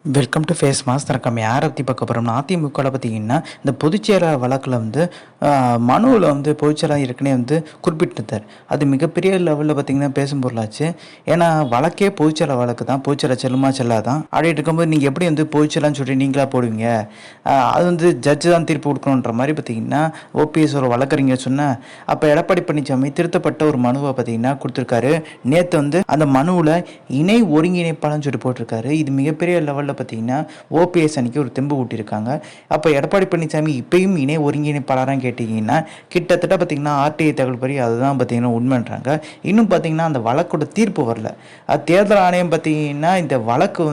Welcome to face mass. நம்ம யாரை பற்றி பார்க்க போகிறோம்னா, அதிமுகவில் பார்த்தீங்கன்னா இந்த பொதுச்செயலாளர் வழக்கில் மனுவில் பொதுச்செயலாளர் ஏற்கனவே குறிப்பிட்டிருந்தார். அது மிகப்பெரிய லெவலில் பார்த்தீங்கன்னா பேசும் பொருளாச்சு. ஏன்னா வழக்கே பொதுச்செயலாளர் வழக்கு தான், பொதுச்செயலாளர் செல்லுமா செல்லாதான் ஆடிட்டு இருக்கும்போது நீங்கள் எப்படி பொதுச்செயலாளர்னு சொல்லி நீங்களா போடுவீங்க, அது ஜட்ஜு தான் தீர்ப்பு கொடுக்கணுன்ற மாதிரி பார்த்தீங்கன்னா ஓபிஎஸ் ஒரு வழக்கறிஞர் சொன்னால், அப்போ எடப்பாடி பழனிசாமி திருத்தப்பட்ட ஒரு மனுவை பார்த்தீங்கன்னா கொடுத்துருக்காரு. நேற்று அந்த மனுவில் இணை ஒருங்கிணைப்பாளர்னு சொல்லி போட்டிருக்காரு. இது மிகப்பெரிய லெவலில் பார்த்தீங்கன்னா ஓபிஎஸ் அன்னைக்கு ஒரு தெம்பு கூட்டியிருக்காங்க. அப்போ எடப்பாடி பழனிசாமி இப்பயும் இணை ஒருங்கிணைப்பாளராக கேட்டிங்கன்னா கிட்டத்தட்ட பார்த்தீங்கன்னா ஆர்டிஐ தகவல் படி அதுதான் பார்த்தீங்கன்னா உண்மைன்றாங்க. இன்னும் பார்த்தீங்கன்னா அந்த வழக்கோட தீர்ப்பு வரல. தேர்தல் ஆணையம் பார்த்தீங்கன்னா இந்த வழக்கு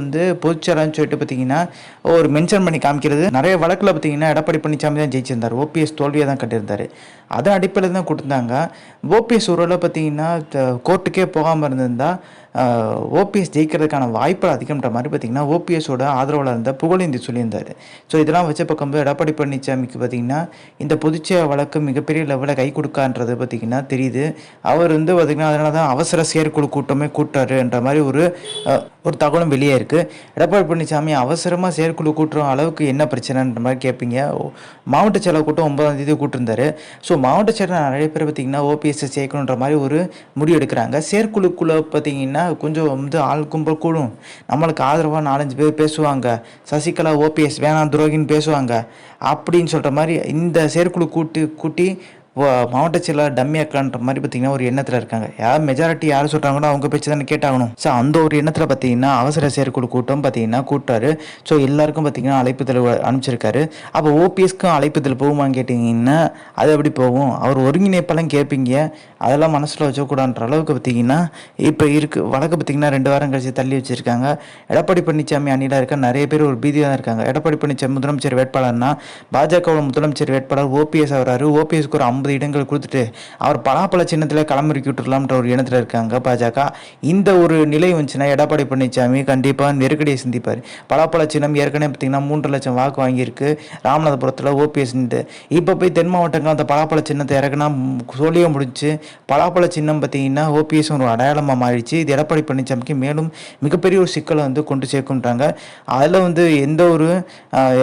பொதுச்செயலாளர்னு சொல்லிட்டு பார்த்தீங்கன்னா ஒரு மென்ஷன் பண்ணி காமிக்கிறது. நிறைய வழக்கில் பார்த்தீங்கன்னா எடப்பாடி பழனிசாமி தான் ஜெயிச்சிருந்தார், ஓபிஎஸ் தோல்வியை தான் கட்டியிருந்தார். அதன் அடிப்படையில் தான் கொடுத்துருந்தாங்க. ஓபிஎஸ் ஒரு பார்த்தீங்கன்னா கோர்ட்டுக்கே போகாமல் இருந்திருந்தால் ஓபிஎஸ் ஜெயிக்கிறதுக்கான வாய்ப்புகள் அதிகம்ன்ற மாதிரி பார்த்தீங்கன்னா ஓபிஎஸோட ஆதரவாளர் இருந்த புகழேந்தி சொல்லியிருந்தார். ஸோ இதெல்லாம் வச்ச பக்கம்போது எடப்பாடி பழனிசாமிக்கு பார்த்தீங்கன்னா இந்த பொதுச்செயலாளர் வழக்கு மிகப்பெரிய லெவலில் கை கொடுக்கான்றது பார்த்தீங்கன்னா தெரியுது. அவர் பார்த்தீங்கன்னா அதனால தான் அவசர செயற்குழு கூட்டமே கூட்டாருன்ற மாதிரி ஒரு தகவலும் வெளியே இருக்குது. எடப்பாடி பழனிசாமி அவசரமாக செயற்குழு கூட்டுற அளவுக்கு என்ன பிரச்சனைன்ற மாதிரி கேட்பீங்க. மாவட்ட செயலர் கூட்டம் 9ஆம் தேதி கூட்டிருந்தாரு. ஸோ மாவட்ட செயலர் நிறைய பேர் பார்த்தீங்கன்னா ஓபிஎஸ் சேர்க்கணுன்ற மாதிரி ஒரு முடிவு எடுக்கிறாங்க. செயற்குழுக்குள்ளே பார்த்தீங்கன்னா கொஞ்சம் ஆள் கும்பல் கூடும், நம்மளுக்கு ஆதரவாக 4-5 பேர் பேசுவாங்க, சசிகலா ஓபிஎஸ் வேணாம் துரோகின்னு பேசுவாங்க அப்படின்னு சொல்கிற மாதிரி இந்த செயற்குழு கூட்டி மாவட்ட செயலாளர் டம்மி ஆக்கலான்ற மாதிரி பார்த்தீங்கன்னா ஒரு எண்ணத்தில் இருக்காங்க. மெஜாரிட்டி யார் சொல்கிறாங்களோ அவங்க பேச்சு தானே கேட்டாகணும். ஸோ அந்த ஒரு எண்ணத்தில் பார்த்தீங்கன்னா அவசர செயற்குழு கூட்டம் பார்த்தீங்கன்னா கூட்டாரு. ஸோ எல்லாருக்கும் பார்த்தீங்கன்னா அழைப்புதல் அனுப்பிச்சிருக்காரு. அப்போ ஓபிஎஸ்க்கும் அழைப்புதல் போகுமான்னு கேட்டிங்கன்னா அது எப்படி போகும், அவர் ஒருங்கிணைப்பெல்லாம் கேட்பீங்க, அதெல்லாம் மனசில் வச்சக்கூடாதுன்ற அளவுக்கு பார்த்தீங்கன்னா இப்போ வழக்கு பார்த்தீங்கன்னா 2 வாரம் கழிச்சு தள்ளி வச்சுருக்காங்க. எடப்பாடி பழனிசாமி அணியில் இருக்க நிறைய பேர் ஒரு பீதியாக தான் இருக்காங்க. எடப்பாடி பழனிசாமி முதலமைச்சர் வேட்பாளர்னா பாஜகவோட முதலமைச்சர் வேட்பாளர் ஓபிஎஸ் ஆகிறாரு. ஓபிஎஸ்க்கு ஒரு 50 இடங்கள் கொடுத்துட்டு அவர் பலாப்பழ சின்னத்தில் களமிறக்கி விட்டுடலாம்ன்ற ஒரு எண்ணத்தில் இருக்காங்க பாஜக. இந்த ஒரு நிலை வந்துச்சுன்னா எடப்பாடி பழனிசாமி கண்டிப்பாக நெருக்கடியை சந்திப்பார். பலாப்பழ சின்னம் ஏற்கனவே பார்த்தீங்கன்னா 3 லட்சம் வாக்கு வாங்கியிருக்கு ராமநாதபுரத்தில் ஓபிஎஸ். இப்போ போய் தென் மாவட்டங்கள் அந்த பலாப்பழ சின்னத்தை இறக்குனா சொல்லியே முடிச்சு. பலாப்பழ சின்னம் பார்த்தீங்கன்னா ஓபிஎஸ் ஒரு அடையாளமாக மாறிடுச்சு. இது எடப்பாடி பழனிசாமிக்கு மேலும் மிகப்பெரிய ஒரு சிக்கலை கொண்டு சேர்க்குன்றாங்க. அதில் எந்த ஒரு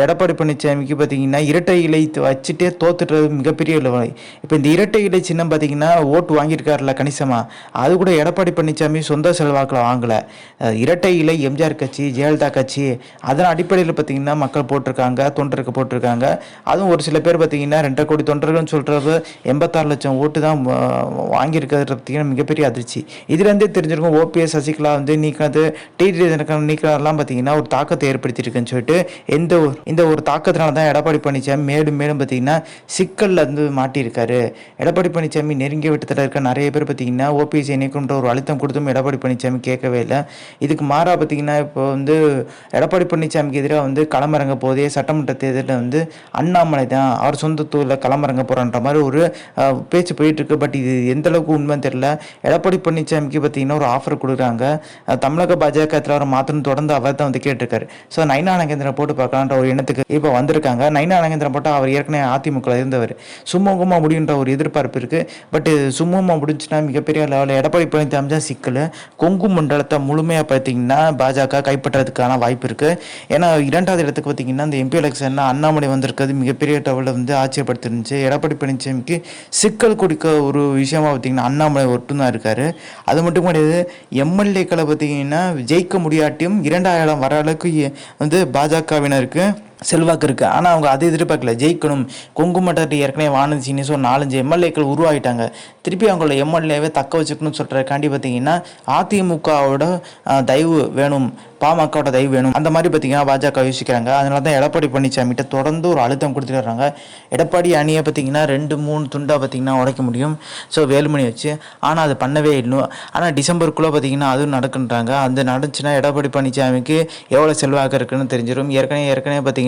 எடப்பாடி பழனிசாமிக்கு பார்த்தீங்கன்னா இரட்டை இலை வச்சுட்டே தோத்துட்டுறது மிகப்பெரிய லெவல். இப்போ இந்த இரட்டை இலை சின்னம் பார்த்தீங்கன்னா ஓட்டு வாங்கியிருக்காருல கணிசமாக, அது கூட எடப்பாடி பழனிசாமி சொந்த செலவாக்கில் வாங்கலை. இரட்டை இலை எம்ஜிஆர் கட்சி, ஜெயலலிதா கட்சி, அதன் அடிப்படையில் பார்த்தீங்கன்னா மக்கள் போட்டிருக்காங்க, தொண்டருக்கு போட்டிருக்காங்க. அதுவும் ஒரு சில பேர் பார்த்தீங்கன்னா 2.5 கோடி தொண்டர்கள்னு சொல்கிறது 86 லட்சம் ஓட்டு தான் வாங்கியிருக்கிறது பார்த்தீங்கன்னா மிகப்பெரிய அதிர்ச்சி. இதுலேருந்தே தெரிஞ்சிருக்கும் ஓபிஎஸ் சசிகலா நீக்கிறது டிடி நீக்கிறதெல்லாம் பார்த்தீங்கன்னா ஒரு தாக்கத்தை ஏற்படுத்தியிருக்குன்னு சொல்லிட்டு இந்த ஒரு தாக்கத்தினால தான் எடப்பாடி பழனிசாமி மேலும் பார்த்தீங்கன்னா சிக்கலில் மாட்டியிருக்காரு. எடப்பாடி பழனிசாமி நெருங்கிய விட்டத்தில் இருக்க நிறைய பேர் பார்த்தீங்கன்னா ஓபிஎஸ் இணைக்குன்ற ஒரு அழுத்தம் கொடுத்தும் எடப்பாடி பழனிசாமி கேட்கவே இல்லை. இதுக்கு மாறா பார்த்தீங்கன்னா இப்போ எடப்பாடி பழனிசாமிக்கு எதிராக களமிறங்க போதே சட்டமன்ற தேர்தலில் அண்ணாமலை தான் அவர் சொந்த தொழிலில் களமிறங்க போகிறான்ற மாதிரி ஒரு பேச்சு போயிட்டு இருக்கு. பட் இது எந்த அளவுக்கு உண்மைன்னு தெரியல. எடப்பாடி பழனிசாமிக்கு பார்த்தீங்கன்னா ஒரு ஆஃபர் கொடுக்குறாங்க. தமிழக பாஜக அவரை மாற்றணும் தொடர்ந்து அவர் தான் கேட்டிருக்காரு. ஸோ நைனா நாகேந்திரன் போட்டு பார்க்கலான்ற ஒரு எண்ணத்துக்கு இப்போ வந்திருக்காங்க. நைனா நாகேந்திரன் போட்டால் அவர் ஏற்கனவே அதிமுக இருந்தவர், சுமூகமாக முடியுன்ற ஒரு எதிர்பார்ப்பு இருக்குது. பட் சுமூகமாக முடிஞ்சுன்னா மிகப்பெரிய லெவலில் எடப்பாடி பழனிசாமி தான் சிக்கல். கொங்கு மண்டலத்தை முழுமையாக பார்த்தீங்கன்னா பாஜக கைப்பற்றதுக்கான வாய்ப்பு இருக்குது. ஏன்னா 2வது இடத்துக்கு பார்த்தீங்கன்னா இந்த எம்பி எலெக்ஷனில் அண்ணாமலை வந்திருக்கிறது மிகப்பெரிய லெவலில் ஆச்சரியப்படுத்திருந்துச்சு. எடப்பாடி பழனிசாமிக்கு சிக்கல் கொடுக்க ஒரு விஷயமா பார்த்தீங்கன்னா அண்ணாமலை ஒட்டும் தான் இருக்காரு. அது மட்டும் கிடையாது, எம்எல்ஏக்களை பார்த்தீங்கன்னா ஜெயிக்க முடியாட்டியும் 2ஆயிரம் வர அளவுக்கு பாஜகவினருக்கு செல்வாக்கு இருக்குது. ஆனால் அவங்க அதை எதிர்பார்க்கல, ஜெயிக்கணும். கொங்கு மண்டலத்தை ஏற்கனவே வானதி சீனியர்ஸ் 4-5 எம்எல்ஏக்கள் உருவாகிட்டாங்க. திருப்பி அவங்களோட எம்எல்ஏவை தக்க வச்சுக்கணும்னு சொல்கிறக்காண்டி பார்த்தீங்கன்னா அதிமுகவோட தயவு வேணும், பாமகவோட தயவு வேணும், அந்த மாதிரி பார்த்தீங்கன்னா பாஜக யோசிக்கிறாங்க. அதனால தான் எடப்பாடி பழனிசாமிகிட்ட தொடர்ந்து ஒரு அழுத்தம் கொடுத்துட்டு வர்றாங்க. எடப்பாடி அணியை பார்த்தீங்கன்னா 2-3 துண்டாக பார்த்தீங்கன்னா உடைக்க முடியும், ஸோ வேலுமணி வச்சு. ஆனால் அது பண்ணவே இல்லை. ஆனால் டிசம்பருக்குள்ளே பார்த்தீங்கன்னா அதுவும் நடக்குன்றாங்க. அது நடந்துச்சுன்னா எடப்பாடி பழனிசாமிக்கு எவ்வளோ செல்வாக்கு இருக்குன்னு தெரிஞ்சிடும். ஏற்கனவே பார்த்தீங்கன்னா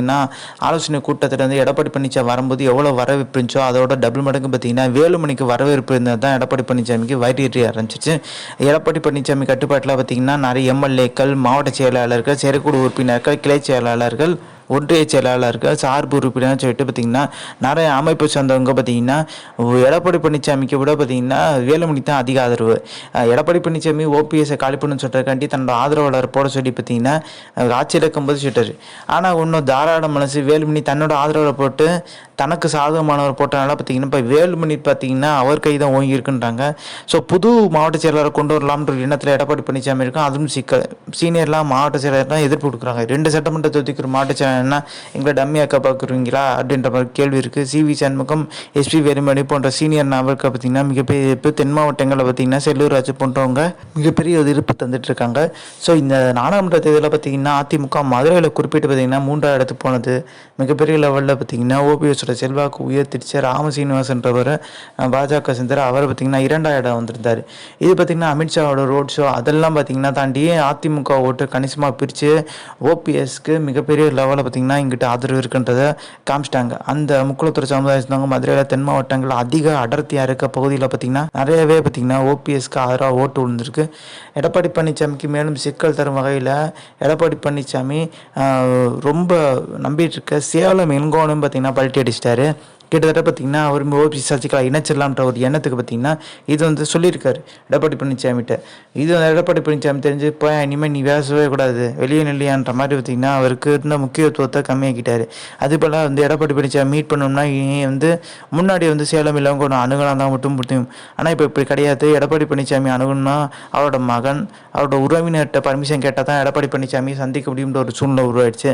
ஆலோசனை கூட்டத்தில் எடப்பாடி பழனிசாமி வரும்போது எவ்வளோ வரவேற்பு இருந்துச்சோ அதோட டபுள் மடங்கு பார்த்தீங்கன்னா வேலுமணிக்கு வரவேற்பு இருந்தது தான் எடப்பாடி பழனிசாமிக்கு வயிறு ஆரம்பிச்சிச்சு. எடப்பாடி பழனிசாமி கட்டுப்பாட்டில் பார்த்தீங்கன்னா நிறைய எம்எல்ஏக்கள், மாவட்ட செயலாளர்கள், செயற்குழு உறுப்பினர்கள், கிளை செயலாளர்கள் ஒன்றிய செயலாளருக்கு சார்பு உறுப்பினர் சொல்லிட்டு பார்த்தீங்கன்னா நிறைய அமைப்பு சார்ந்தவங்க பார்த்தீங்கன்னா எடப்பாடி பழனிசாமிக்கு விட பார்த்தீங்கன்னா வேலுமணி தான் அதிக ஆதரவு. எடப்பாடி பழனிசாமி ஓபிஎஸ்ஸை காலி பண்ணு சொல்கிறக்காண்டி தன்னோட ஆதரவாளர் போட சொல்லி பார்த்தீங்கன்னா ஆட்சியில் இருக்கும்போது சொல்லிட்டாரு. ஆனால் இன்னும் தாராள மனசு வேலுமணி தன்னோட ஆதரவாளர் போட்டு தனக்கு சாதகமானவர் போட்டனால பார்த்தீங்கன்னா இப்போ வேலுமணி பார்த்தீங்கன்னா அவர் கை தான் ஓங்கி இருக்குன்றாங்க. ஸோ புது மாவட்ட செயலாளரை கொண்டு வரலாம்ன்ற எண்ணத்தில் எடப்பாடி பழனிசாமி இருக்கும். அதுவும் சிக்கல் சீனியர்லாம் மாவட்ட செயலாளர்லாம் எதிர்ப்பு கொடுக்குறாங்க. 2 சட்டமன்ற தொகுதிக்கு மாவட்ட செயலாளர்னா எங்களை டம்மியாக்க பார்க்குறீங்களா அப்படின்ற மாதிரி கேள்வி இருக்குது. சிவி சண்முகம், எஸ்பி வேலுமணி போன்ற சீனியர் நபருக்கு பார்த்தீங்கன்னா மிகப்பெரிய எதிர்ப்பு. தென் மாவட்டங்களில் பார்த்தீங்கன்னா செல்லூர் ராஜு போன்றவங்க மிகப்பெரிய எதிர்ப்பு தந்துட்டு இருக்காங்க. ஸோ இந்த நாடாளுமன்ற தேர்தலில் பார்த்தீங்கன்னா அதிமுக மதுரையில் குறிப்பிட்டு பார்த்தீங்கன்னா 3ஆவது இடத்துக்கு போனது. மிகப்பெரிய லெவலில் பார்த்தீங்கன்னா ஓபிஎஸோட செல்வாக்கு உயர்த்திடுச்சு. ராமசீனிவாசன்றவர் பாஜக சேர்ந்தார். அவர் பார்த்தீங்கன்னா 2ஆவது இடம் வந்திருந்தார். இது பார்த்தீங்கன்னா அமித்ஷாவோட ரோட் ஷோ அதெல்லாம் பார்த்தீங்கன்னா தாண்டி அதிமுக ஓட்டு கணிசமாக பிரித்து ஓபிஎஸ்க்கு மிகப்பெரிய லெவலில் பார்த்தீங்கன்னா இங்கிட்ட ஆதரவு இருக்குன்றதை காமிச்சிட்டாங்க. அந்த முக்குளத்தூர் சமுதாயத்தவங்க மதுரையில் தென் மாவட்டங்கள் அதிக அடர்த்தியாக இருக்க பகுதியில் பார்த்தீங்கன்னா நிறையவே பார்த்தீங்கன்னா ஓபிஎஸ்க்கு ஆதரவாக ஓட்டு விழுந்திருக்கு. எடப்பாடி பழனிசாமிக்கு மேலும் சிக்கல் தரும் வகையில் எடப்பாடி பழனிசாமி ரொம்ப நம்பிட்டு இருக்க சேலம் எங்கோனும் பார்த்தீங்கன்னா பல்ட்டி அடிச்சிட்டாரு. கிட்டத்தட்ட பார்த்தீங்கன்னா அவர் ஓபி சசிகலா இணைச்சிடலாம்ன்ற ஒரு எண்ணத்துக்கு பார்த்தீங்கன்னா இது வந்து சொல்லியிருக்காரு எடப்பாடி பழனிசாமிகிட்ட. இது எடப்பாடி பழனிசாமி தெரிஞ்சு இப்போ இனிமேல் நீ பேசவே கூடாது வெளியே நில்லையான்ற மாதிரி பார்த்தீங்கன்னா அவருக்கு இருந்த முக்கியத்துவத்தை கம்மியாக்கிட்டாரு. அதுபோல் வந்து எடப்பாடி பழனிசாமி மீட் பண்ணோம்னா வந்து முன்னாடி வந்து சேலம் இல்லாமல் ஒன்று அணுகலாம் தான் மட்டும் முடியும். ஆனால் இப்போ இப்படி கிடையாது. எடப்பாடி பழனிசாமி அணுகணும்னா அவரோட மகன் அவரோட உறவினர்கிட்ட பர்மிஷன் கேட்டால் தான் எடப்பாடி பழனிசாமி சந்திக்க முடியுன்ற ஒரு சூழ்நிலை உருவாயிடுச்சு.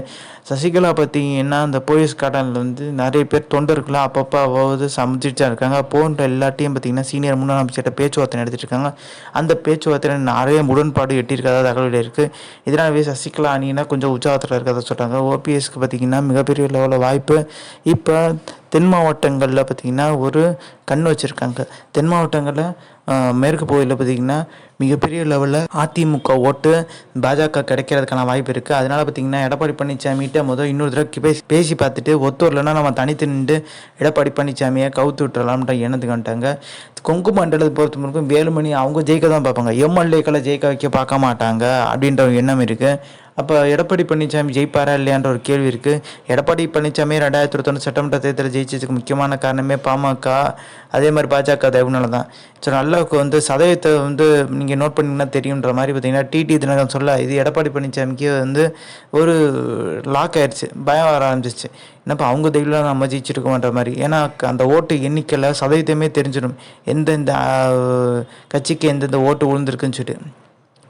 சசிகலா பார்த்தீங்கன்னா அந்த போலீஸ் கார்டனில் வந்து நிறைய பேர் தொண்டர்களாக அப்பப்போ அவ்வளவு சமைச்சிட்டு இருக்காங்க. போன்ற எல்லாத்தையும் பார்த்தீங்கன்னா சீனியர் முன்னாள் அமைச்சர்கிட்ட பேச்சுவார்த்தை நடத்திட்டு இருக்காங்க. அந்த பேச்சுவார்த்தையில் நிறைய உடன்பாடு எட்டியிருக்கிறதா தகவல் இருக்குது. இதனாலவே சசிகலா அணினா கொஞ்சம் உற்சாகத்தில் இருக்கிறத சொல்கிறாங்க. ஓபிஎஸ்க்கு பார்த்தீங்கன்னா மிகப்பெரிய லெவலில் வாய்ப்பு. இப்போ தென் மாவட்டங்களில் பார்த்திங்கன்னா ஒரு கண் வச்சுருக்காங்க. தென் மாவட்டங்களில் மேற்கு பகுதியில் பார்த்திங்கன்னா மிகப்பெரிய லெவலில் அதிமுக ஓட்டு பாஜக கிடைக்கிறதுக்கான வாய்ப்பு இருக்குது. அதனால் பார்த்திங்கன்னா எடப்பாடி பழனிசாமிகிட்ட இன்னொரு தடவை பேசி பார்த்துட்டு ஒத்தூர்லன்னா நம்ம தனித்து நின்று எடப்பாடி பழனிசாமியை கவுத்து விட்டுறலாம்ன்ற எண்ணத்துக்கு வந்துட்டாங்க. கொங்கு மண்டலத்தை பொறுத்த வரைக்கும் வேலுமணி அவங்க ஜெயிக்க தான் பார்ப்பாங்க, எம்எல்ஏக்களை ஜெயிக்க வைக்க பார்க்க மாட்டாங்க அப்படின்ற ஒரு எண்ணம் இருக்குது. அப்போ எடப்பாடி பழனிசாமி ஜெயிப்பாரா இல்லையான்ற ஒரு கேள்வி இருக்குது. எடப்பாடி பழனிசாமி 2021 சட்டமன்ற தேர்தலில் ஜெயிச்சதுக்கு முக்கியமான காரணமே பாமக அதே மாதிரி பாஜக தயவுனால தான். ஸோ நல்லா வந்து சதவீதத்தை வந்து நீங்கள் நோட் பண்ணிங்கன்னா தெரியுன்ற மாதிரி பார்த்தீங்கன்னா டிடி தினகரன் சொல்ல இது எடப்பாடி பழனிசாமிக்கு வந்து ஒரு லாக் ஆயிடுச்சு, பயம் வர ஆரம்பிச்சிச்சு. என்னப்பா அவங்க தெய்வம் நம்ம ஜெயிச்சிருக்கோன்ற மாதிரி. ஏன்னா அந்த ஓட்டு எண்ணிக்கையில் சதவீதமே தெரிஞ்சிடும் எந்தெந்த கட்சிக்கு எந்தெந்த ஓட்டு விழுந்திருக்குன்னு சொல்லிட்டு.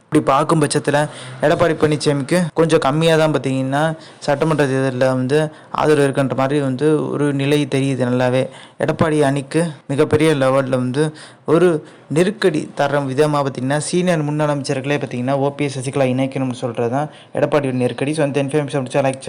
இப்படி பார்க்கும் பட்சத்தில் எடப்பாடி பழனிசாமிக்கு கொஞ்சம் கம்மியாக தான் பார்த்தீங்கன்னா சட்டமன்ற தேர்தலில் வந்து ஆதரவு இருக்குன்ற மாதிரி வந்து ஒரு நிலை தெரியுது நல்லாவே. எடப்பாடி அணிக்கு மிகப்பெரிய லெவலில் வந்து ஒரு நெருக்கடி தர விதமாக பார்த்திங்கன்னா சீனியர் முன்னாள் அமைச்சர்களே பார்த்திங்கன்னா ஓபிஎஸ் சசிகலா இணைக்கணும்னு சொல்கிறது தான் எடப்பாடியோட நெருக்கடி. ஸோ அந்த இன்ஃபர்மேஷன் லைக்